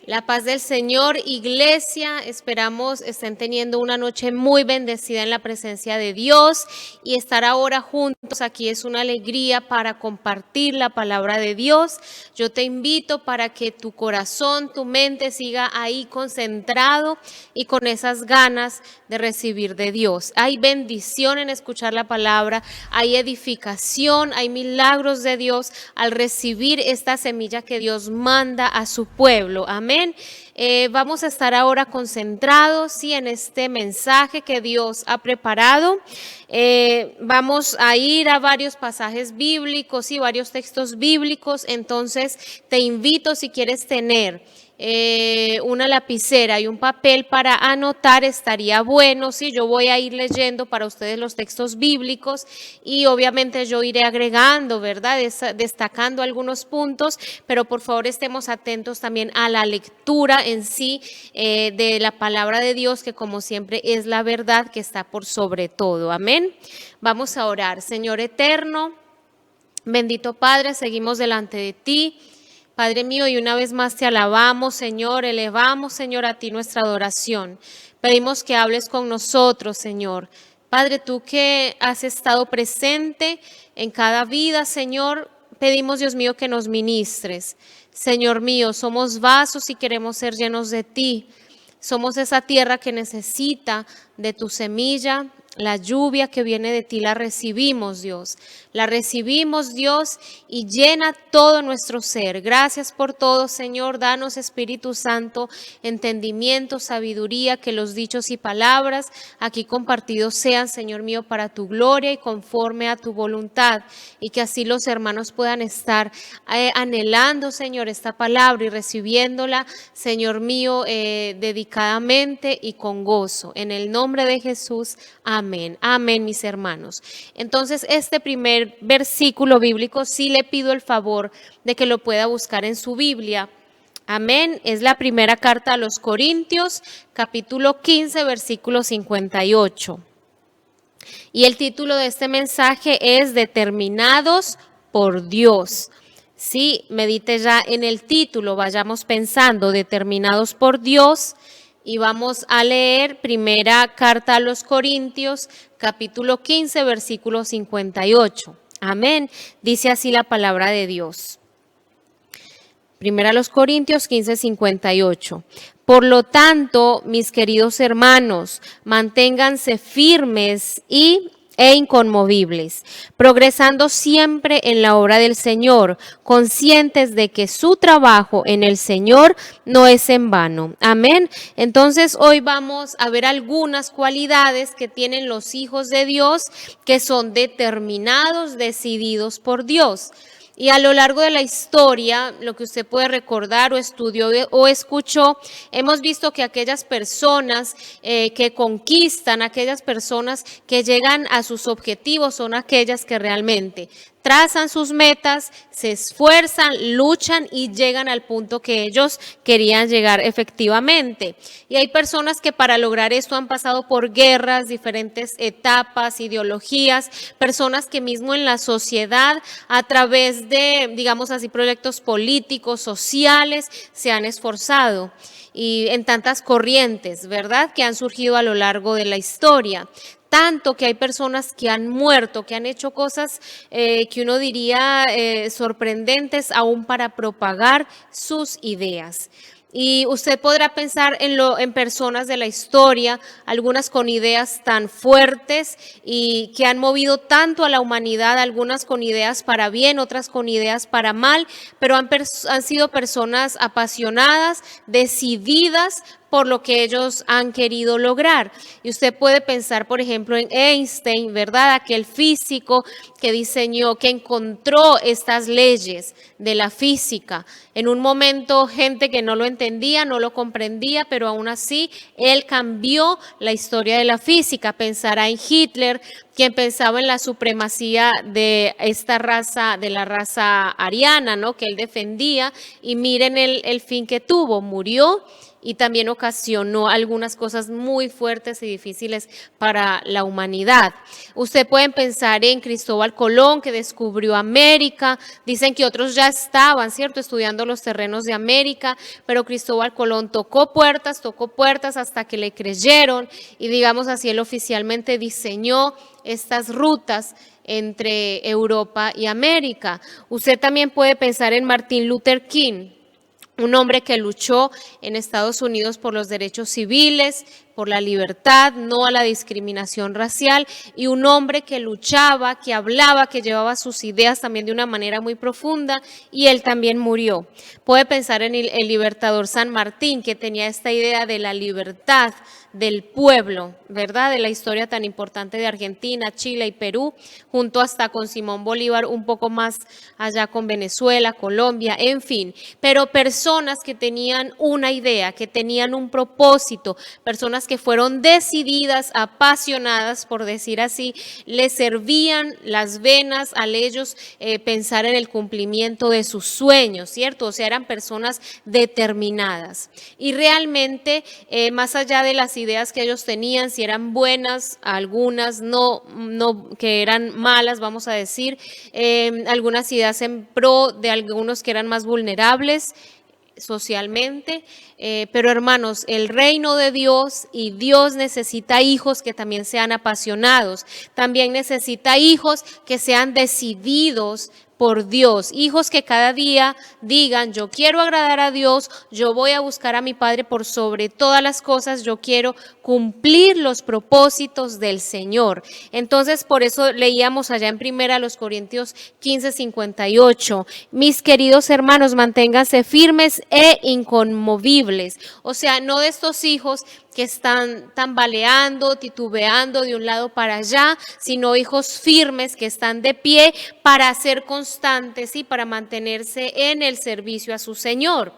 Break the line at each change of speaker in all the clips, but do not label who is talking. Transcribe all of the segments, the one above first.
La paz del Señor, iglesia, esperamos estén teniendo una noche muy bendecida en la presencia de Dios y estar ahora juntos aquí es una alegría para compartir la palabra de Dios. Yo te invito para que tu corazón, tu mente siga ahí concentrado y con esas ganas de recibir de Dios. Hay bendición en escuchar la palabra, hay edificación, hay milagros de Dios al recibir esta semilla que Dios manda a su pueblo. Amén. Vamos a estar ahora concentrados ¿sí? En este mensaje que Dios ha preparado. Vamos a ir a varios pasajes bíblicos y varios textos bíblicos. Entonces te invito, si quieres tener una lapicera y un papel para anotar, estaría bueno. ¿sí? Yo voy a ir leyendo para ustedes los textos bíblicos y obviamente yo iré agregando, ¿verdad? Destacando algunos puntos, pero por favor estemos atentos también a la lectura en sí de la palabra de Dios, que como siempre es la verdad que está por sobre todo. Amén. Vamos a orar. Señor eterno, bendito Padre, seguimos delante de ti. Padre mío, y una vez más te alabamos, Señor, elevamos, Señor, a ti nuestra adoración. Pedimos que hables con nosotros, Señor. Padre, tú que has estado presente en cada vida, Señor, pedimos, Dios mío, que nos ministres. Señor mío, somos vasos y queremos ser llenos de ti. Somos esa tierra que necesita de tu semilla. La lluvia que viene de ti la recibimos, Dios. La recibimos, Dios, y llena todo nuestro ser. Gracias por todo, Señor. Danos, Espíritu Santo, entendimiento, sabiduría, que los dichos y palabras aquí compartidos sean, Señor mío, para tu gloria y conforme a tu voluntad. Y que así los hermanos puedan estar anhelando, Señor, esta palabra y recibiéndola, Señor mío, dedicadamente y con gozo. En el nombre de Jesús, amén. Amén, mis hermanos. Entonces, este primer versículo bíblico sí le pido el favor de que lo pueda buscar en su Biblia. Amén. Es la primera carta a los Corintios, capítulo 15, versículo 58. Y el título de este mensaje es Determinados por Dios. Sí, medite ya en el título, vayamos pensando, determinados por Dios. Y vamos a leer primera carta a los Corintios, capítulo 15, versículo 58. Amén. Dice así la palabra de Dios. Primera a los Corintios 15, 58. Por lo tanto, mis queridos hermanos, manténganse firmes e inconmovibles, progresando siempre en la obra del Señor, conscientes de que su trabajo en el Señor no es en vano. Amén. Entonces hoy vamos a ver algunas cualidades que tienen los hijos de Dios, que son determinados, decididos por Dios. Y a lo largo de la historia, lo que usted puede recordar o estudió o escuchó, hemos visto que aquellas personas que conquistan, aquellas personas que llegan a sus objetivos son aquellas que realmente trazan sus metas, se esfuerzan, luchan y llegan al punto que ellos querían llegar efectivamente. Y hay personas que para lograr esto han pasado por guerras, diferentes etapas, ideologías, personas que mismo en la sociedad, a través de, digamos así, proyectos políticos, sociales, se han esforzado. Y en tantas corrientes, ¿verdad?, que han surgido a lo largo de la historia. Tanto que hay personas que han muerto, que han hecho cosas que uno diría sorprendentes aún para propagar sus ideas. Y usted podrá pensar en personas de la historia, algunas con ideas tan fuertes y que han movido tanto a la humanidad, algunas con ideas para bien, otras con ideas para mal, pero han sido personas apasionadas, decididas por lo que ellos han querido lograr. Y usted puede pensar, por ejemplo, en Einstein, ¿verdad? Aquel físico que diseñó, que encontró estas leyes de la física. En un momento, gente que no lo entendía, no lo comprendía, pero aún así, él cambió la historia de la física. Pensará en Hitler, quien pensaba en la supremacía de esta raza, de la raza ariana, ¿no?, que él defendía, y miren el fin que tuvo, murió y también ocasionó algunas cosas muy fuertes y difíciles para la humanidad. Usted pueden pensar en Cristóbal Colón, que descubrió América. Dicen que otros ya estaban, ¿cierto?, estudiando los terrenos de América, pero Cristóbal Colón tocó puertas hasta que le creyeron y, digamos así, él oficialmente diseñó estas rutas entre Europa y América. Usted también puede pensar en Martin Luther King, un hombre que luchó en Estados Unidos por los derechos civiles, por la libertad, no a la discriminación racial, y un hombre que luchaba, que hablaba, que llevaba sus ideas también de una manera muy profunda, y él también murió. Puede pensar en el libertador San Martín, que tenía esta idea de la libertad del pueblo, ¿verdad?, de la historia tan importante de Argentina, Chile y Perú, junto hasta con Simón Bolívar, un poco más allá con Venezuela, Colombia, en fin, pero personas que tenían una idea, que tenían un propósito, personas que fueron decididas, apasionadas, por decir así, les servían las venas a ellos pensar en el cumplimiento de sus sueños, ¿cierto? O sea, eran personas determinadas. Y realmente, más allá de las ideas que ellos tenían, si eran buenas, algunas no que eran malas, vamos a decir, algunas ideas en pro de algunos que eran más vulnerables socialmente, pero hermanos, el reino de Dios y Dios necesita hijos que también sean apasionados, también necesita hijos que sean decididos por Dios, hijos que cada día digan: yo quiero agradar a Dios, yo voy a buscar a mi Padre por sobre todas las cosas, yo quiero cumplir los propósitos del Señor. Entonces, por eso leíamos allá en 1 Corintios 15:58, mis queridos hermanos, manténganse firmes e inconmovibles. O sea, no de estos hijos que están tambaleando, titubeando de un lado para allá, sino hijos firmes que están de pie para ser constantes y para mantenerse en el servicio a su Señor.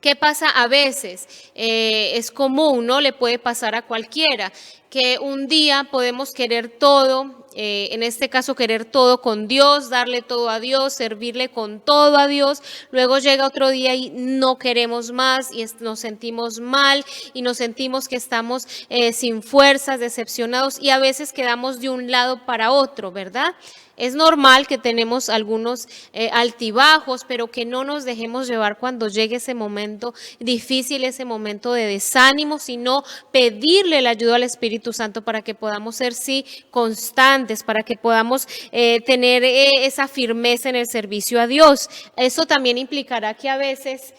¿Qué pasa a veces? Es común, ¿no? Le puede pasar a cualquiera, que un día podemos querer todo, en este caso querer todo con Dios, darle todo a Dios, servirle con todo a Dios, luego llega otro día y no queremos más y nos sentimos mal y nos sentimos que estamos sin fuerzas, decepcionados, y a veces quedamos de un lado para otro, ¿verdad? Es normal que tenemos algunos altibajos, pero que no nos dejemos llevar cuando llegue ese momento difícil, ese momento de desánimo, sino pedirle la ayuda al Espíritu Santo para que podamos ser, sí, constantes, para que podamos tener esa firmeza en el servicio a Dios. Eso también implicará que a veces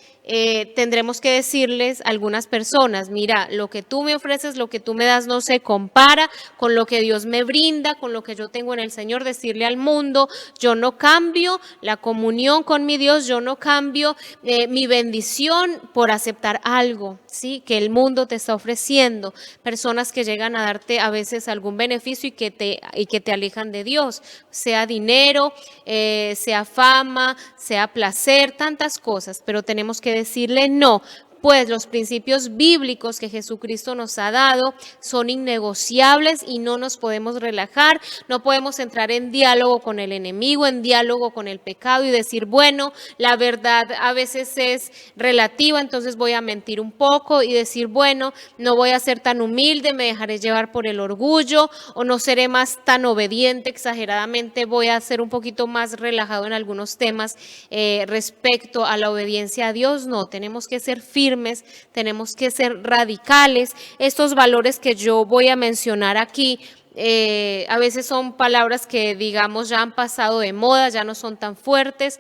tendremos que decirles a algunas personas: mira, lo que tú me ofreces, lo que tú me das no se compara con lo que Dios me brinda, con lo que yo tengo en el Señor. Decirle al mundo: yo no cambio la comunión con mi Dios, yo no cambio mi bendición por aceptar algo, ¿sí?, que el mundo te está ofreciendo. Personas que llegan a darte a veces algún beneficio y que te alejan de Dios, sea dinero, sea fama, sea placer, tantas cosas, pero tenemos que decirle no, pues los principios bíblicos que Jesucristo nos ha dado son innegociables y no nos podemos relajar, no podemos entrar en diálogo con el enemigo, en diálogo con el pecado y decir: bueno, la verdad a veces es relativa, entonces voy a mentir un poco y decir: bueno, no voy a ser tan humilde, me dejaré llevar por el orgullo, o no seré más tan obediente exageradamente, voy a ser un poquito más relajado en algunos temas respecto a la obediencia a Dios. No, tenemos que ser firmes, tenemos que ser radicales. Estos valores que yo voy a mencionar aquí a veces son palabras que, digamos, ya han pasado de moda, ya no son tan fuertes,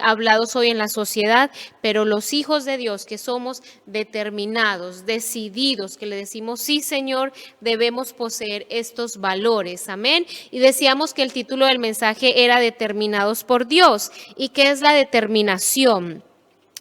hablados hoy en la sociedad, pero los hijos de Dios que somos determinados, decididos, que le decimos: sí, Señor, debemos poseer estos valores, amén. Y decíamos que el título del mensaje era Determinados por Dios. ¿Y qué es la determinación?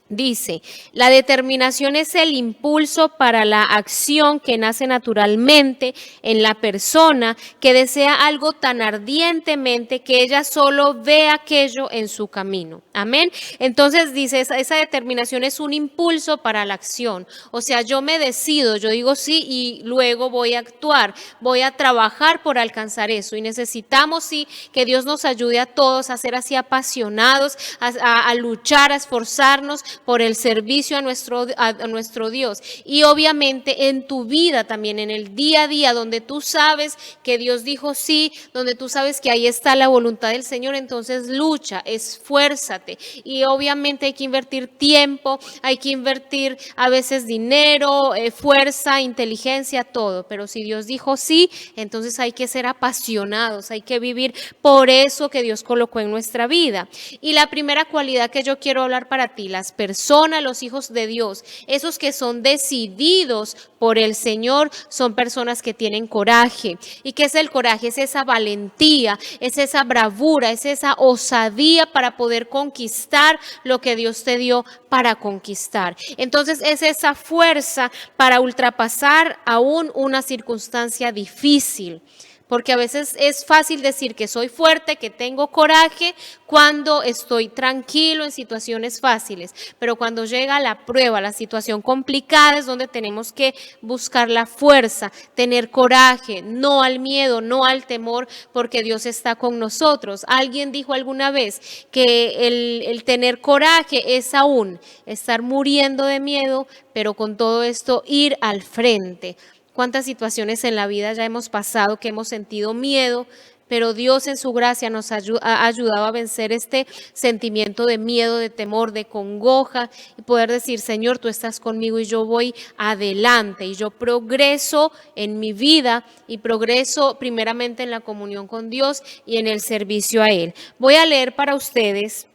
Dice: la determinación es el impulso para la acción que nace naturalmente en la persona que desea algo tan ardientemente que ella solo ve aquello en su camino. Amén. Entonces dice, esa determinación es un impulso para la acción. O sea, yo me decido, yo digo sí y luego voy a actuar, voy a trabajar por alcanzar eso. Y necesitamos, sí, que Dios nos ayude a todos a ser así apasionados, a luchar, a esforzarnos por el servicio a nuestro Dios. Y obviamente en tu vida también, en el día a día, donde tú sabes que Dios dijo sí, donde tú sabes que ahí está la voluntad del Señor, entonces lucha, esfuérzate. Y obviamente hay que invertir tiempo, hay que invertir a veces dinero, fuerza, inteligencia, todo. Pero si Dios dijo sí, entonces hay que ser apasionados, hay que vivir por eso que Dios colocó en nuestra vida. Y la primera cualidad que yo quiero hablar para ti, las personas, los hijos de Dios, esos que son decididos por el Señor, son personas que tienen coraje. ¿Y qué es el coraje? Es esa valentía, es esa bravura, es esa osadía para poder conquistar lo que Dios te dio para conquistar. Entonces es esa fuerza para ultrapasar aún una circunstancia difícil. Porque a veces es fácil decir que soy fuerte, que tengo coraje cuando estoy tranquilo en situaciones fáciles. Pero cuando llega la prueba, la situación complicada, es donde tenemos que buscar la fuerza, tener coraje, no al miedo, no al temor, porque Dios está con nosotros. Alguien dijo alguna vez que el tener coraje es aún estar muriendo de miedo, pero con todo esto ir al frente. ¿Cuántas situaciones en la vida ya hemos pasado que hemos sentido miedo, pero Dios en su gracia nos ha ayudado a vencer este sentimiento de miedo, de temor, de congoja y poder decir, Señor, tú estás conmigo y yo voy adelante y yo progreso en mi vida y progreso primeramente en la comunión con Dios y en el servicio a Él? Voy a leer para ustedes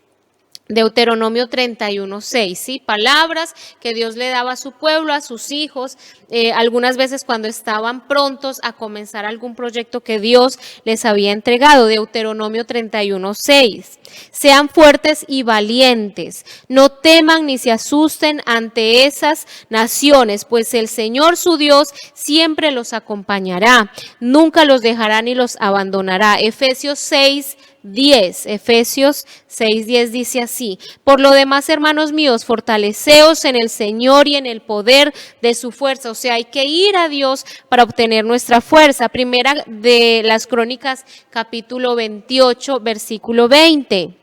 Deuteronomio 31:6, ¿sí? Palabras que Dios le daba a su pueblo, a sus hijos, algunas veces cuando estaban prontos a comenzar algún proyecto que Dios les había entregado. Deuteronomio 31:6. Sean fuertes y valientes, no teman ni se asusten ante esas naciones, pues el Señor su Dios siempre los acompañará, nunca los dejará ni los abandonará. Efesios 6:10 dice así: por lo demás, hermanos míos, fortaleceos en el Señor y en el poder de su fuerza. O sea, hay que ir a Dios para obtener nuestra fuerza. Primera de las Crónicas, capítulo 28, versículo 20.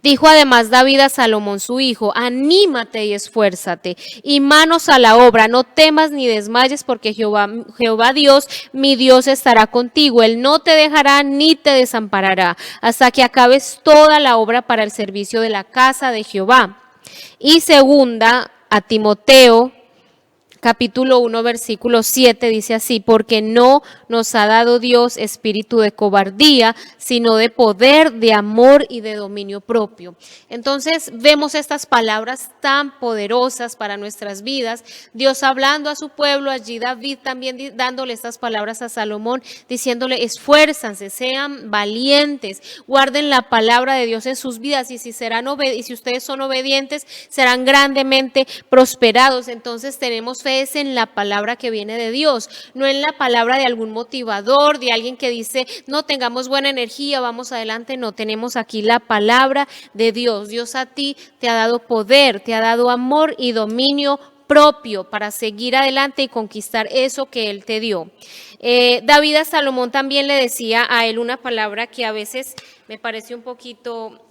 Dijo además David a Salomón su hijo: anímate y esfuérzate, y manos a la obra, no temas ni desmayes, porque Jehová Dios, mi Dios, estará contigo. Él no te dejará ni te desamparará, hasta que acabes toda la obra para el servicio de la casa de Jehová. Y segunda a Timoteo, capítulo 1, versículo 7 dice así: porque no nos ha dado Dios espíritu de cobardía, sino de poder, de amor y de dominio propio. Entonces vemos estas palabras tan poderosas para nuestras vidas, Dios hablando a su pueblo, allí David también dándole estas palabras a Salomón, diciéndole: esfuérzanse, sean valientes, guarden la palabra de Dios en sus vidas, y si ustedes son obedientes, serán grandemente prosperados. Entonces tenemos fe es en la palabra que viene de Dios, no en la palabra de algún motivador, de alguien que dice, no, tengamos buena energía, vamos adelante. No, tenemos aquí la palabra de Dios. Dios a ti te ha dado poder, te ha dado amor y dominio propio para seguir adelante y conquistar eso que Él te dio. David a Salomón también le decía a él una palabra que a veces me parece un poquito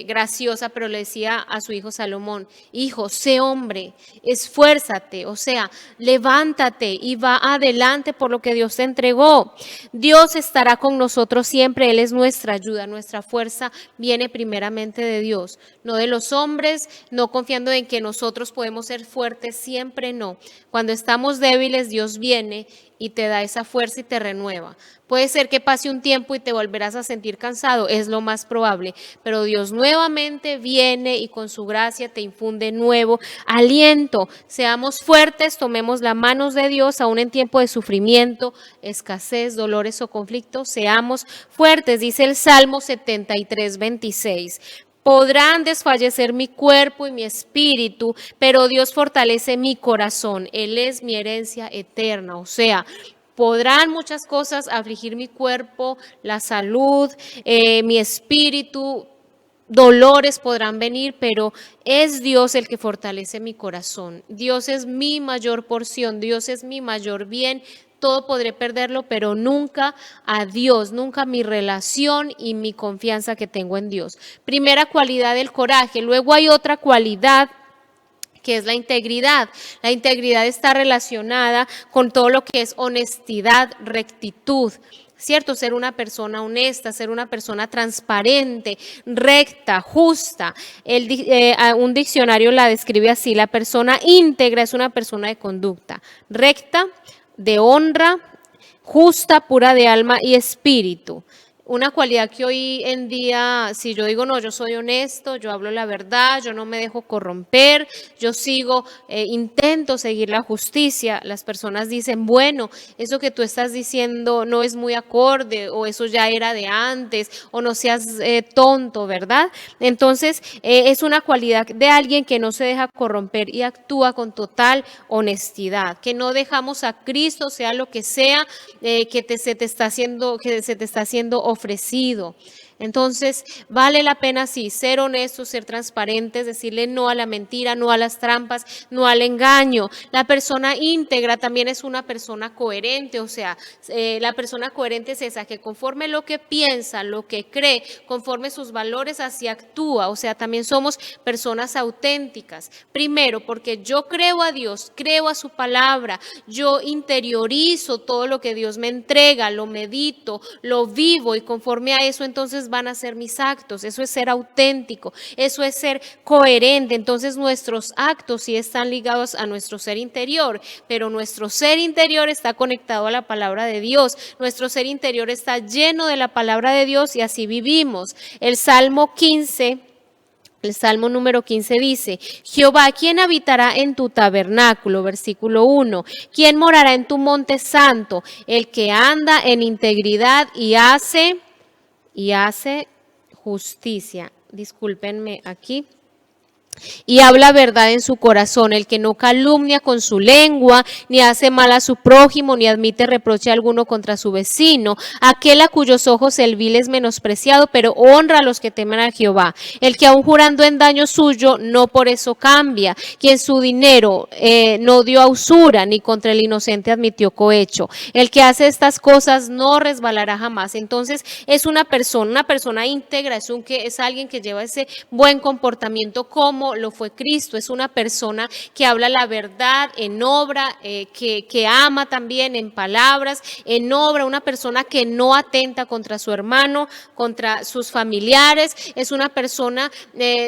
graciosa, pero le decía a su hijo Salomón: hijo, sé hombre, esfuérzate, o sea, levántate y va adelante por lo que Dios te entregó. Dios estará con nosotros siempre, Él es nuestra ayuda, nuestra fuerza viene primeramente de Dios, no de los hombres, no confiando en que nosotros podemos ser fuertes, siempre no. Cuando estamos débiles, Dios viene y te da esa fuerza y te renueva. Puede ser que pase un tiempo y te volverás a sentir cansado, es lo más probable, pero Dios nuevamente viene y con su gracia te infunde nuevo aliento. Seamos fuertes, tomemos las manos de Dios, aún en tiempo de sufrimiento, escasez, dolores o conflictos, seamos fuertes. Dice el Salmo 73:26. Podrán desfallecer mi cuerpo y mi espíritu, pero Dios fortalece mi corazón. Él es mi herencia eterna. O sea, podrán muchas cosas afligir mi cuerpo, la salud, mi espíritu, dolores podrán venir, pero es Dios el que fortalece mi corazón. Dios es mi mayor porción, Dios es mi mayor bien. todo podré perderlo, pero nunca a Dios, nunca mi relación y mi confianza que tengo en Dios. Primera cualidad del coraje. Luego hay otra cualidad que es la integridad. La integridad está relacionada con todo lo que es honestidad, rectitud, ¿cierto? Ser una persona honesta, ser una persona transparente, recta, justa. Un diccionario la describe así: la persona íntegra es una persona de conducta recta, de honra, justa, pura de alma y espíritu. Una cualidad que hoy en día, si yo digo, no, yo soy honesto, yo hablo la verdad, yo no me dejo corromper, yo sigo, intento seguir la justicia, las personas dicen, bueno, eso que tú estás diciendo no es muy acorde, o eso ya era de antes, o no seas tonto, ¿verdad? Entonces, es una cualidad de alguien que no se deja corromper y actúa con total honestidad, que no dejamos a Cristo, sea lo que sea, se te está haciendo ofrecido. Entonces, vale la pena sí ser honestos, ser transparentes, decirle no a la mentira, no a las trampas, no al engaño. La persona íntegra también es una persona coherente, o sea, la persona coherente es esa que conforme lo que piensa, lo que cree, conforme sus valores así actúa, o sea, también somos personas auténticas. Primero, porque yo creo a Dios, creo a su palabra, yo interiorizo todo lo que Dios me entrega, lo medito, lo vivo y conforme a eso entonces van a ser mis actos. Eso es ser auténtico, eso es ser coherente. Entonces nuestros actos sí están ligados a nuestro ser interior, pero nuestro ser interior está conectado a la palabra de Dios. Nuestro ser interior está lleno de la palabra de Dios y así vivimos. El Salmo número 15 dice: Jehová, ¿quién habitará en tu tabernáculo? Versículo 1. ¿Quién morará en tu monte santo? El que anda en integridad y hace justicia. Discúlpenme aquí. Y habla verdad en su corazón, el que no calumnia con su lengua, ni hace mal a su prójimo, ni admite reproche alguno contra su vecino, aquel a cuyos ojos el vil es menospreciado, pero honra a los que temen a Jehová, el que aun jurando en daño suyo, no por eso cambia, quien su dinero no dio a usura, ni contra el inocente admitió cohecho, el que hace estas cosas no resbalará jamás. Entonces es una persona íntegra, es alguien que lleva ese buen comportamiento como lo fue Cristo. Es una persona que habla la verdad en obra, que ama también en palabras, en obra, una persona que no atenta contra su hermano, contra sus familiares. Es una persona,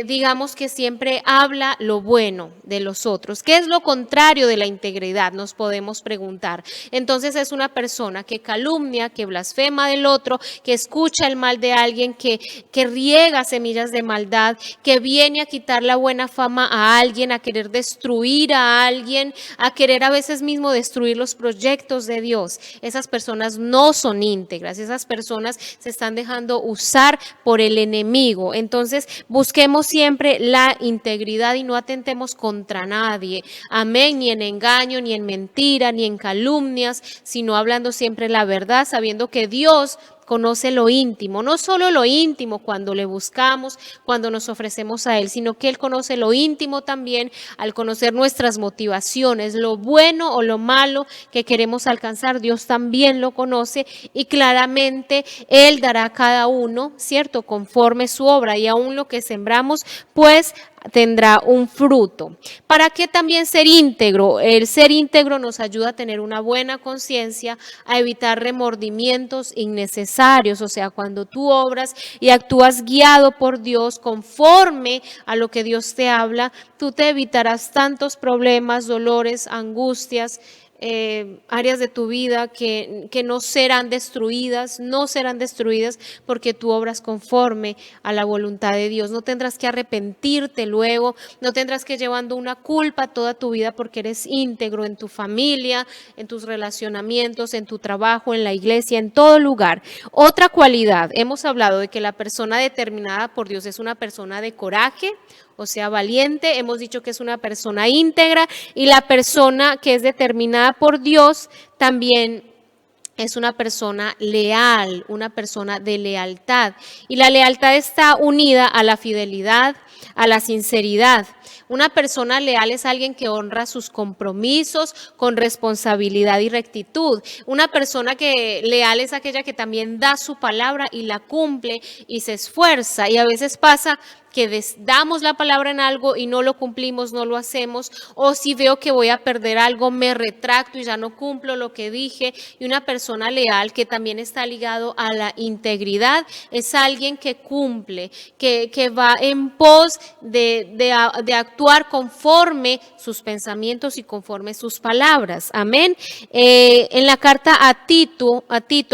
digamos, que siempre habla lo bueno de los otros. ¿Qué es lo contrario de la integridad? Nos podemos preguntar. Entonces es una persona que calumnia, que blasfema del otro, que escucha el mal de alguien, que riega semillas de maldad, que viene a quitar la buena fama a alguien, a querer destruir a alguien, a querer a veces mismo destruir los proyectos de Dios. Esas personas no son íntegras, esas personas se están dejando usar por el enemigo. Entonces busquemos siempre la integridad y no atentemos contra nadie. Amén, ni en engaño, ni en mentira, ni en calumnias, sino hablando siempre la verdad, sabiendo que Dios conoce lo íntimo, no solo lo íntimo cuando le buscamos, cuando nos ofrecemos a Él, sino que Él conoce lo íntimo también al conocer nuestras motivaciones, lo bueno o lo malo que queremos alcanzar. Dios también lo conoce y claramente Él dará a cada uno, ¿cierto?, conforme su obra, y aún lo que sembramos, pues tendrá un fruto. ¿Para qué también ser íntegro? El ser íntegro nos ayuda a tener una buena conciencia, a evitar remordimientos innecesarios. O sea, cuando tú obras y actúas guiado por Dios, conforme a lo que Dios te habla, tú te evitarás tantos problemas, dolores, angustias, áreas de tu vida que no serán destruidas porque tú obras conforme a la voluntad de Dios. No tendrás que arrepentirte luego, no tendrás que llevando una culpa toda tu vida porque eres íntegro en tu familia, en tus relacionamientos, en tu trabajo, en la iglesia, en todo lugar. Otra cualidad, hemos hablado de que la persona determinada por Dios es una persona de coraje, o sea, valiente. Hemos dicho que es una persona íntegra, y la persona que es determinada por Dios también es una persona leal, una persona de lealtad. Y la lealtad está unida a la fidelidad, a la sinceridad. Una persona leal es alguien que honra sus compromisos con responsabilidad y rectitud. Una persona que leal es aquella que también da su palabra y la cumple y se esfuerza. Y a veces pasa que damos la palabra en algo y no lo cumplimos, no lo hacemos, o si veo que voy a perder algo, me retracto y ya no cumplo lo que dije. Y una persona leal, que también está ligado a la integridad, es alguien que cumple, que va en pos de actuar conforme sus pensamientos y conforme sus palabras. Amén. En la carta a Tito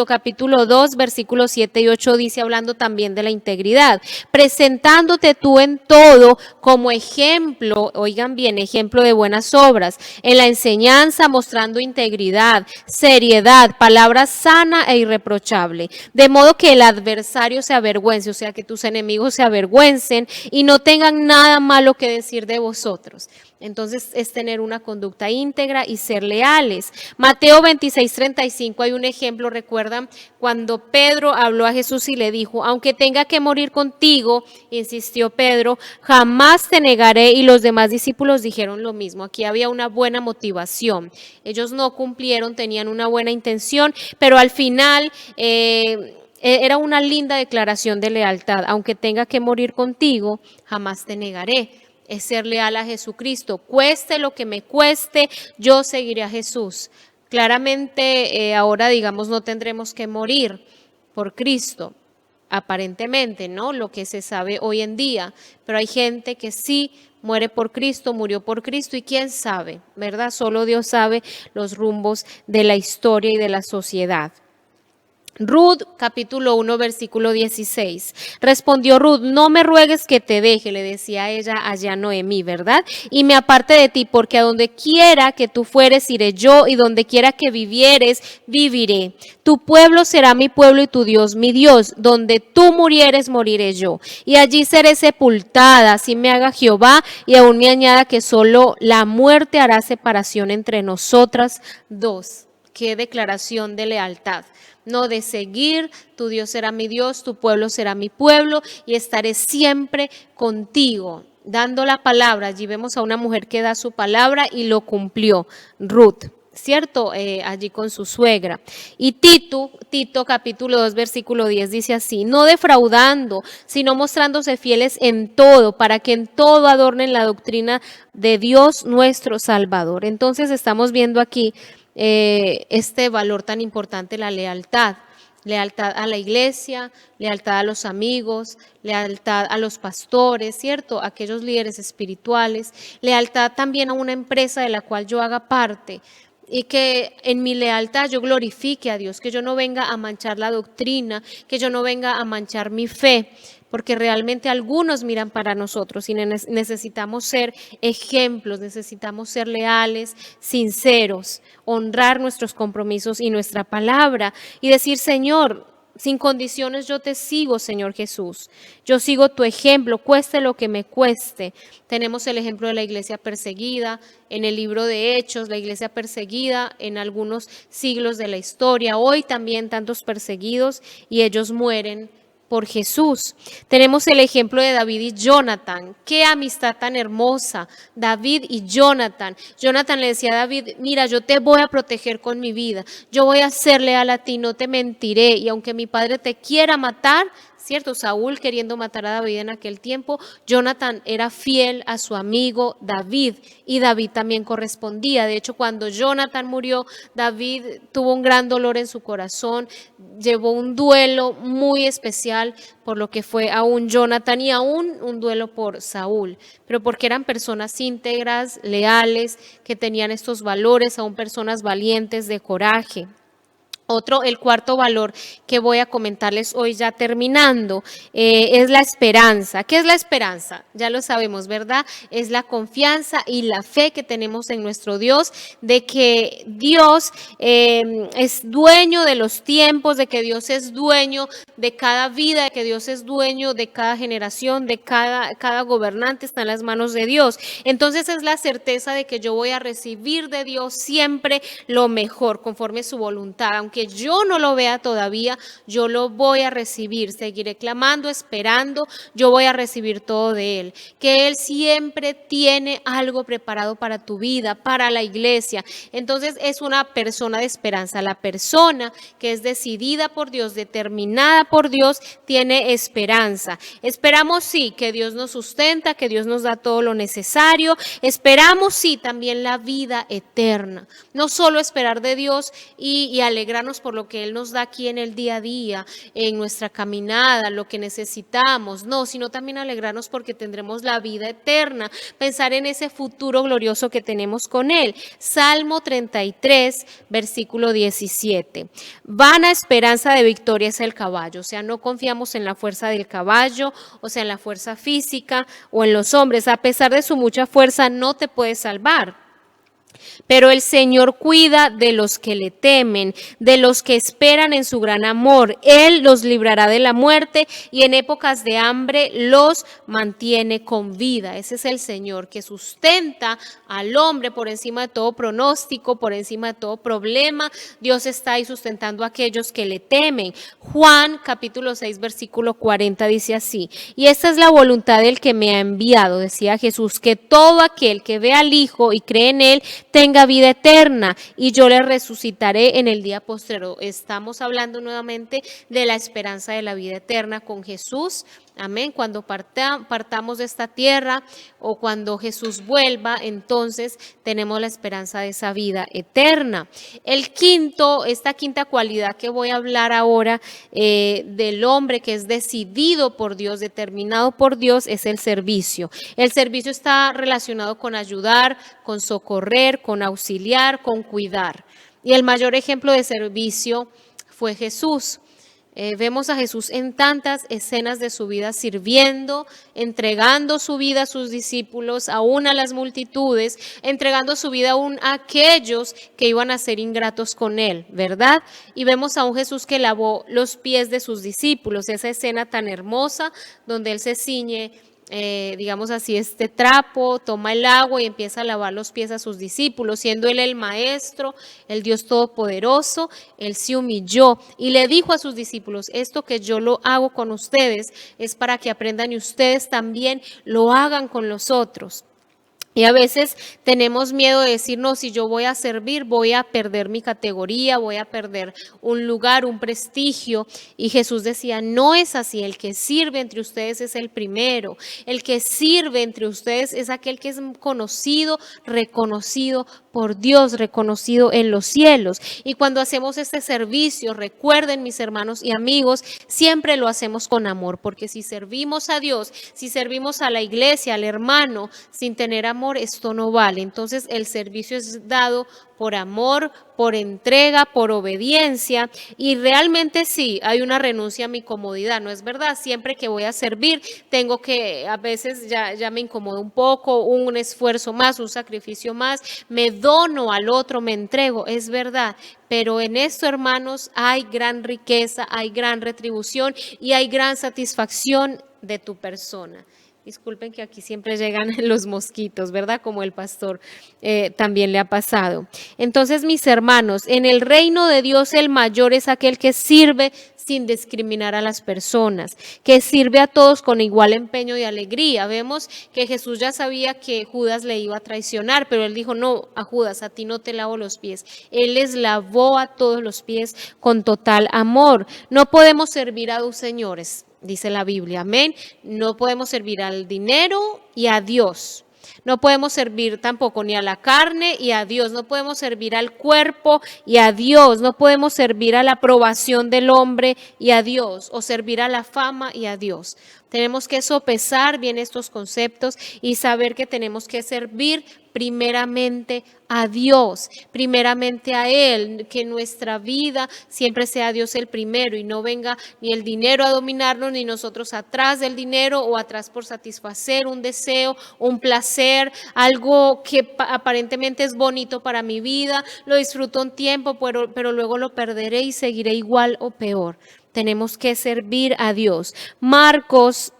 capítulo 2, versículos 7 y 8 dice, hablando también de la integridad, presentándote tú en todo como ejemplo, oigan bien, ejemplo de buenas obras, en la enseñanza mostrando integridad, seriedad, palabra sana e irreprochable, de modo que el adversario se avergüence, o sea, que tus enemigos se avergüencen y no tengan nada malo que decir de vosotros. Entonces es tener una conducta íntegra y ser leales. Mateo 26:35 hay un ejemplo, recuerdan, cuando Pedro habló a Jesús y le dijo, aunque tenga que morir contigo, insistió Pedro, jamás te negaré, y los demás discípulos dijeron lo mismo. Aquí había una buena motivación. Ellos no cumplieron, tenían una buena intención, pero al final era una linda declaración de lealtad. Aunque tenga que morir contigo, jamás te negaré. Es ser leal a Jesucristo. Cueste lo que me cueste, yo seguiré a Jesús. Claramente ahora, digamos, no tendremos que morir por Cristo, aparentemente, ¿no? Lo que se sabe hoy en día. Pero hay gente que sí muere por Cristo, murió por Cristo, y quién sabe, ¿verdad? Solo Dios sabe los rumbos de la historia y de la sociedad. Ruth, capítulo 1, versículo 16. Respondió Ruth, no me ruegues que te deje, le decía ella allá a Noemí, ¿verdad? Y me aparte de ti, porque a donde quiera que tú fueres, iré yo, y donde quiera que vivieres, viviré. Tu pueblo será mi pueblo y tu Dios mi Dios. Donde tú murieres, moriré yo. Y allí seré sepultada, así me haga Jehová, y aún me añada que solo la muerte hará separación entre nosotras dos. Qué declaración de lealtad. No, de seguir, tu Dios será mi Dios, tu pueblo será mi pueblo, y estaré siempre contigo, dando la palabra. Allí vemos a una mujer que da su palabra y lo cumplió, Ruth, ¿cierto? Allí con su suegra. Y Tito capítulo 2, versículo 10 dice así, no defraudando, sino mostrándose fieles en todo, para que en todo adornen la doctrina de Dios nuestro Salvador. Entonces estamos viendo aquí este valor tan importante, la lealtad. Lealtad a la iglesia, lealtad a los amigos, lealtad a los pastores, ¿cierto? A aquellos líderes espirituales, lealtad también a una empresa de la cual yo haga parte, y que en mi lealtad yo glorifique a Dios, que yo no venga a manchar la doctrina, que yo no venga a manchar mi fe, porque realmente algunos miran para nosotros y necesitamos ser ejemplos, necesitamos ser leales, sinceros, honrar nuestros compromisos y nuestra palabra y decir, Señor, sin condiciones yo te sigo, Señor Jesús. Yo sigo tu ejemplo, cueste lo que me cueste. Tenemos el ejemplo de la iglesia perseguida en el libro de Hechos, la iglesia perseguida en algunos siglos de la historia. Hoy también tantos perseguidos y ellos mueren por Jesús. Tenemos el ejemplo de David y Jonathan. Qué amistad tan hermosa, David y Jonathan. Jonathan le decía a David, mira, yo te voy a proteger con mi vida, yo voy a ser leal a ti, no te mentiré, y aunque mi padre te quiera matar, ¿cierto? Saúl queriendo matar a David en aquel tiempo, Jonathan era fiel a su amigo David, y David también correspondía. De hecho, cuando Jonathan murió, David tuvo un gran dolor en su corazón, llevó un duelo muy especial por lo que fue aún Jonathan, y aún un duelo por Saúl, pero porque eran personas íntegras, leales, que tenían estos valores, aún personas valientes, de coraje. El cuarto valor que voy a comentarles hoy, ya terminando, es la esperanza. ¿Qué es la esperanza? Ya lo sabemos, ¿verdad? Es la confianza y la fe que tenemos en nuestro Dios, de que Dios es dueño de los tiempos, de que Dios es dueño de cada vida, de que Dios es dueño de cada generación, de cada gobernante está en las manos de Dios. Entonces es la certeza de que yo voy a recibir de Dios siempre lo mejor, conforme su voluntad, aunque aunque yo no lo vea todavía, yo lo voy a recibir, seguiré clamando, esperando, yo voy a recibir todo de Él, que Él siempre tiene algo preparado para tu vida, para la iglesia. Entonces es una persona de esperanza, la persona que es decidida por Dios, determinada por Dios, tiene esperanza. Esperamos sí que Dios nos sustenta, que Dios nos da todo lo necesario, esperamos sí también la vida eterna, no solo esperar de Dios y alegrarnos por lo que Él nos da aquí en el día a día, en nuestra caminada, lo que necesitamos, no, sino también alegrarnos porque tendremos la vida eterna, pensar en ese futuro glorioso que tenemos con Él. Salmo 33, versículo 17. Vana esperanza de victoria es el caballo, o sea, no confiamos en la fuerza del caballo, o sea, en la fuerza física o en los hombres. A pesar de su mucha fuerza, no te puede salvar. Pero el Señor cuida de los que le temen, de los que esperan en su gran amor. Él los librará de la muerte y en épocas de hambre los mantiene con vida. Ese es el Señor que sustenta al hombre por encima de todo pronóstico, por encima de todo problema. Dios está ahí sustentando a aquellos que le temen. Juan capítulo 6 versículo 40 dice así: y esta es la voluntad del que me ha enviado, decía Jesús, que todo aquel que ve al Hijo y cree en Él tenga vida eterna y yo le resucitaré en el día postrero. Estamos hablando nuevamente de la esperanza de la vida eterna con Jesús. Amén. Cuando partamos de esta tierra o cuando Jesús vuelva, entonces tenemos la esperanza de esa vida eterna. Esta quinta cualidad que voy a hablar ahora del hombre que es decidido por Dios, determinado por Dios, es el servicio. El servicio está relacionado con ayudar, con socorrer, con auxiliar, con cuidar. Y el mayor ejemplo de servicio fue Jesús. Vemos a Jesús en tantas escenas de su vida sirviendo, entregando su vida a sus discípulos, aún a las multitudes, entregando su vida aún a aquellos que iban a ser ingratos con él, ¿verdad? Y vemos a un Jesús que lavó los pies de sus discípulos, esa escena tan hermosa donde él se ciñe, digamos así, este trapo, toma el agua y empieza a lavar los pies a sus discípulos, siendo él el maestro, el Dios todopoderoso. Él se humilló y le dijo a sus discípulos: esto que yo lo hago con ustedes es para que aprendan y ustedes también lo hagan con los otros. Y a veces tenemos miedo de decir, no, si yo voy a servir, voy a perder mi categoría, voy a perder un lugar, un prestigio. Y Jesús decía, no es así, el que sirve entre ustedes es el primero. El que sirve entre ustedes es aquel que es conocido, reconocido por Dios, reconocido en los cielos. Y cuando hacemos este servicio, recuerden, mis hermanos y amigos, siempre lo hacemos con amor, porque si servimos a Dios, si servimos a la iglesia, al hermano, sin tener amor, esto no vale. Entonces el servicio es dado por amor, por entrega, por obediencia, y realmente sí, hay una renuncia a mi comodidad, ¿no es verdad? Siempre que voy a servir, tengo que, a veces ya me incomodo un poco, un esfuerzo más, un sacrificio más, me dono al otro, me entrego, es verdad, pero en esto, hermanos, hay gran riqueza, hay gran retribución y hay gran satisfacción de tu persona. Disculpen que aquí siempre llegan los mosquitos, ¿verdad? Como el pastor también le ha pasado. Entonces, mis hermanos, en el reino de Dios el mayor es aquel que sirve sin discriminar a las personas, que sirve a todos con igual empeño y alegría. Vemos que Jesús ya sabía que Judas le iba a traicionar, pero él dijo, no, a Judas, a ti no te lavo los pies. Él les lavó a todos los pies con total amor. No podemos servir a dos señores, dice la Biblia, amén. No podemos servir al dinero y a Dios. No podemos servir tampoco ni a la carne y a Dios. No podemos servir al cuerpo y a Dios. No podemos servir a la aprobación del hombre y a Dios. O servir a la fama y a Dios. Tenemos que sopesar bien estos conceptos y saber que tenemos que servir primeramente a Dios, primeramente a Él, que nuestra vida siempre sea Dios el primero y no venga ni el dinero a dominarnos, ni nosotros atrás del dinero o atrás por satisfacer un deseo, un placer, algo que aparentemente es bonito para mi vida, lo disfruto un tiempo, pero luego lo perderé y seguiré igual o peor. Tenemos que servir a Dios. Marcos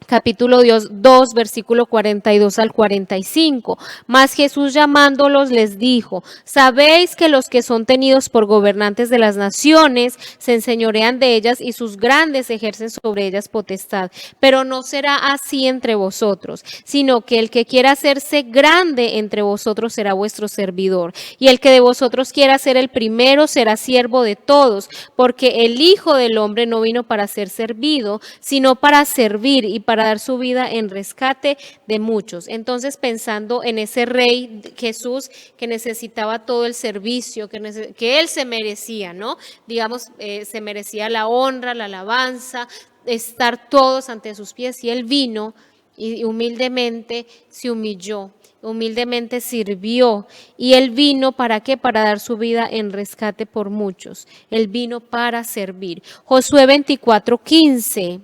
capítulo 2, versículo 42 al 45. Mas Jesús llamándolos les dijo: sabéis que los que son tenidos por gobernantes de las naciones se enseñorean de ellas y sus grandes ejercen sobre ellas potestad. Pero no será así entre vosotros, sino que el que quiera hacerse grande entre vosotros será vuestro servidor. Y el que de vosotros quiera ser el primero será siervo de todos, porque el Hijo del Hombre no vino para ser servido, sino para servir y para dar su vida en rescate de muchos. Entonces, pensando en ese rey Jesús que necesitaba todo el servicio que él se merecía, ¿no? Digamos, se merecía la honra, la alabanza, estar todos ante sus pies, y él vino y humildemente se humilló, humildemente sirvió. ¿Y él vino para qué? Para dar su vida en rescate por muchos. Él vino para servir. Josué 24:15.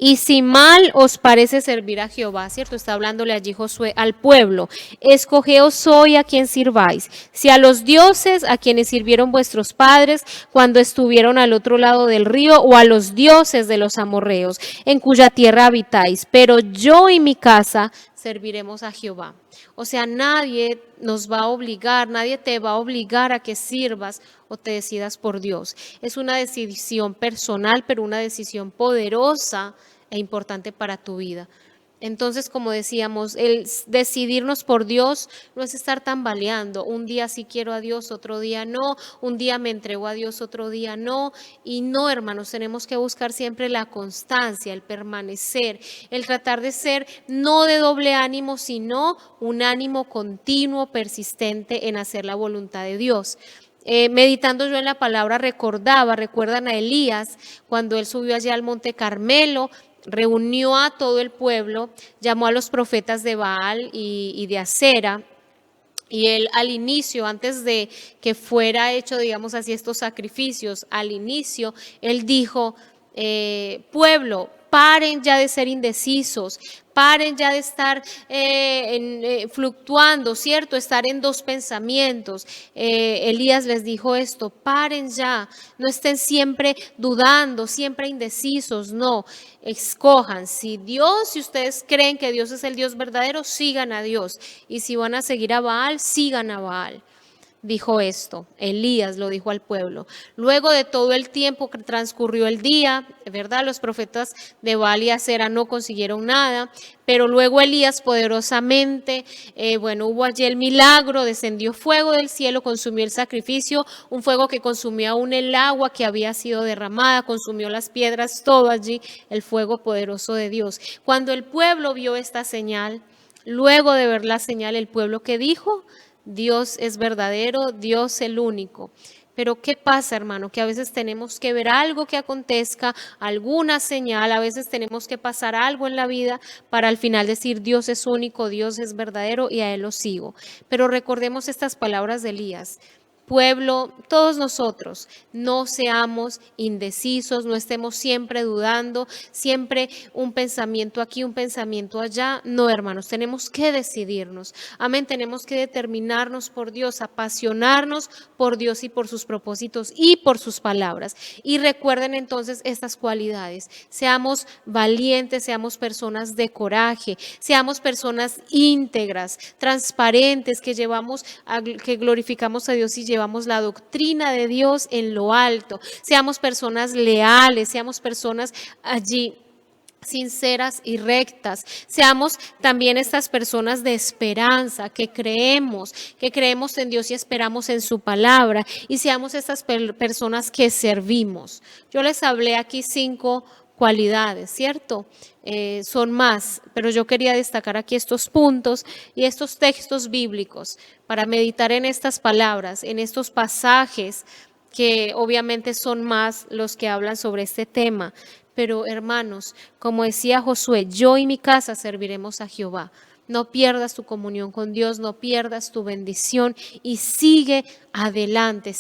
Y si mal os parece servir a Jehová, ¿cierto? Está hablándole allí Josué al pueblo. Escogeos hoy a quien sirváis, si a los dioses a quienes sirvieron vuestros padres cuando estuvieron al otro lado del río, o a los dioses de los amorreos, en cuya tierra habitáis. Pero yo y mi casa serviremos a Jehová. O sea, nadie nos va a obligar, nadie te va a obligar a que sirvas o te decidas por Dios. Es una decisión personal, pero una decisión poderosa e importante para tu vida. Entonces, como decíamos, el decidirnos por Dios no es estar tambaleando. Un día sí quiero a Dios, otro día no. Un día me entrego a Dios, otro día no. Y no, hermanos, tenemos que buscar siempre la constancia, el permanecer, el tratar de ser no de doble ánimo, sino un ánimo continuo, persistente en hacer la voluntad de Dios. Meditando yo en la palabra recuerdan a Elías cuando él subió allá al monte Carmelo, reunió a todo el pueblo, llamó a los profetas de Baal y de Acera. Y él al inicio, antes de que fuera hecho, digamos así, estos sacrificios, al inicio, él dijo, pueblo, paren ya de ser indecisos, paren ya de estar fluctuando, ¿cierto? Estar en dos pensamientos. Elías les dijo esto: paren ya, no estén siempre dudando, siempre indecisos, no, escojan. Si ustedes creen que Dios es el Dios verdadero, sigan a Dios. Y si van a seguir a Baal, sigan a Baal. Dijo esto, Elías lo dijo al pueblo. Luego de todo el tiempo que transcurrió el día, ¿verdad? Los profetas de Baal y Acera no consiguieron nada, pero luego Elías poderosamente, hubo allí el milagro, descendió fuego del cielo, consumió el sacrificio, un fuego que consumió aún el agua que había sido derramada, consumió las piedras, todo allí, el fuego poderoso de Dios. Cuando el pueblo vio esta señal, luego de ver la señal, el pueblo, ¿qué dijo? Dios es verdadero, Dios el único. Pero ¿qué pasa, hermano? Que a veces tenemos que ver algo que acontezca, alguna señal, a veces tenemos que pasar algo en la vida para al final decir Dios es único, Dios es verdadero y a Él lo sigo. Pero recordemos estas palabras de Elías. Pueblo, todos nosotros, no seamos indecisos, no estemos siempre dudando, siempre un pensamiento aquí, un pensamiento allá. No, hermanos, tenemos que decidirnos. Amén, tenemos que determinarnos por Dios, apasionarnos por Dios y por sus propósitos y por sus palabras. Y recuerden entonces estas cualidades. Seamos valientes, seamos personas de coraje, seamos personas íntegras, transparentes, que glorificamos a Dios y llevamos la doctrina de Dios en lo alto. Seamos personas leales, seamos personas allí sinceras y rectas. Seamos también estas personas de esperanza, que creemos en Dios y esperamos en su palabra, y seamos estas personas que servimos. Yo les hablé aquí 5 cualidades, ¿cierto? Son más, pero yo quería destacar aquí estos puntos y estos textos bíblicos para meditar en estas palabras, en estos pasajes que obviamente son más los que hablan sobre este tema. Pero hermanos, como decía Josué, yo y mi casa serviremos a Jehová. No pierdas tu comunión con Dios, no pierdas tu bendición y sigue adelante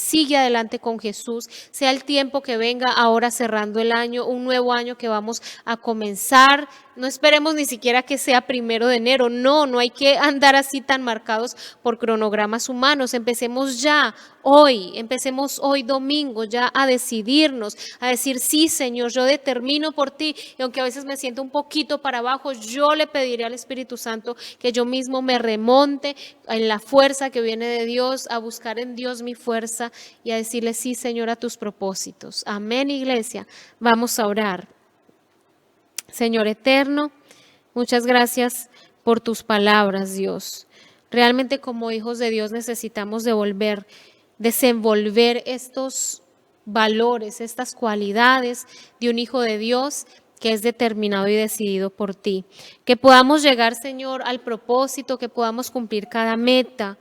con Jesús. Sea el tiempo que venga ahora cerrando el año, un nuevo año que vamos a comenzar No esperemos ni siquiera que sea 1 de enero. No, no hay que andar así tan marcados por cronogramas humanos. Empecemos hoy domingo, ya a decidirnos, a decir, sí, Señor, yo determino por ti. Y aunque a veces me siento un poquito para abajo, yo le pediré al Espíritu Santo que yo mismo me remonte en la fuerza que viene de Dios, a buscar en Dios mi fuerza y a decirle, sí, Señor, a tus propósitos. Amén, iglesia. Vamos a orar. Señor eterno, muchas gracias por tus palabras, Dios. Realmente como hijos de Dios necesitamos desenvolver estos valores, estas cualidades de un hijo de Dios que es determinado y decidido por ti. Que podamos llegar, Señor, al propósito, que podamos cumplir cada meta,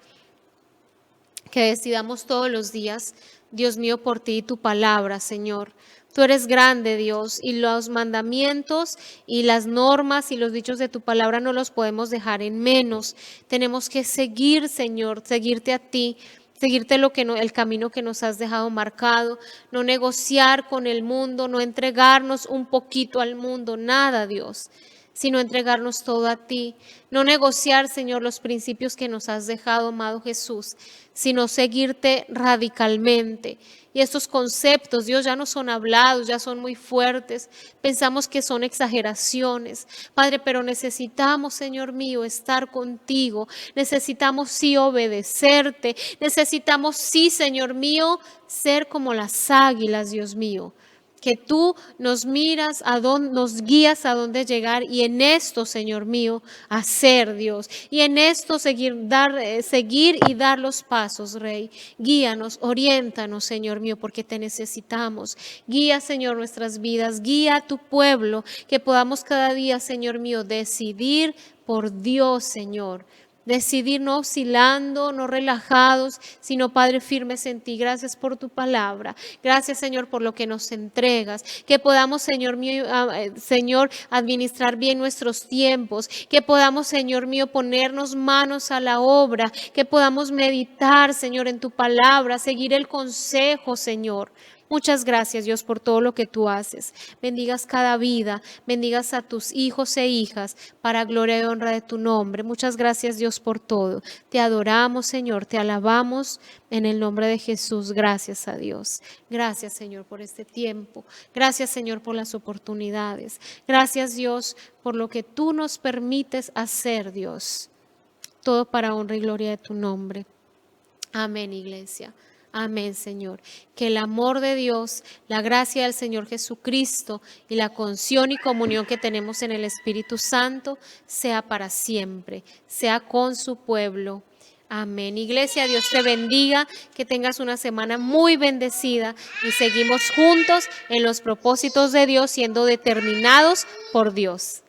que decidamos todos los días, Dios mío, por ti y tu palabra, Señor. Tú eres grande, Dios, y los mandamientos y las normas y los dichos de tu palabra no los podemos dejar en menos. Tenemos que seguir, Señor, seguirte a ti, seguirte el camino que nos has dejado marcado, no negociar con el mundo, no entregarnos un poquito al mundo, nada, Dios, sino entregarnos todo a ti. No negociar, Señor, los principios que nos has dejado, amado Jesús, sino seguirte radicalmente. Y estos conceptos, Dios, ya no son hablados, ya son muy fuertes. Pensamos que son exageraciones, Padre, pero necesitamos, Señor mío, estar contigo. Necesitamos sí obedecerte. Necesitamos sí, Señor mío, ser como las águilas, Dios mío. Que tú nos miras, nos guías a dónde llegar y en esto, Señor mío, hacer, Dios. Y en esto seguir y dar los pasos, Rey. Guíanos, oriéntanos, Señor mío, porque te necesitamos. Guía, Señor, nuestras vidas. Guía a tu pueblo, que podamos cada día, Señor mío, decidir por Dios, Señor. Decidir no oscilando, no relajados, sino, Padre, firmes en ti. Gracias por tu palabra. Gracias, Señor, por lo que nos entregas. Que podamos, Señor mío, Señor, administrar bien nuestros tiempos. Que podamos, Señor mío, ponernos manos a la obra. Que podamos meditar, Señor, en tu palabra, seguir el consejo, Señor. Muchas gracias, Dios, por todo lo que tú haces. Bendigas cada vida, bendigas a tus hijos e hijas para gloria y honra de tu nombre. Muchas gracias, Dios, por todo. Te adoramos, Señor, te alabamos en el nombre de Jesús. Gracias a Dios. Gracias, Señor, por este tiempo. Gracias, Señor, por las oportunidades. Gracias, Dios, por lo que tú nos permites hacer, Dios. Todo para honra y gloria de tu nombre. Amén, iglesia. Amén, Señor. Que el amor de Dios, la gracia del Señor Jesucristo y la comunión y comunión que tenemos en el Espíritu Santo sea para siempre, sea con su pueblo. Amén. Iglesia, Dios te bendiga, que tengas una semana muy bendecida y seguimos juntos en los propósitos de Dios, siendo determinados por Dios.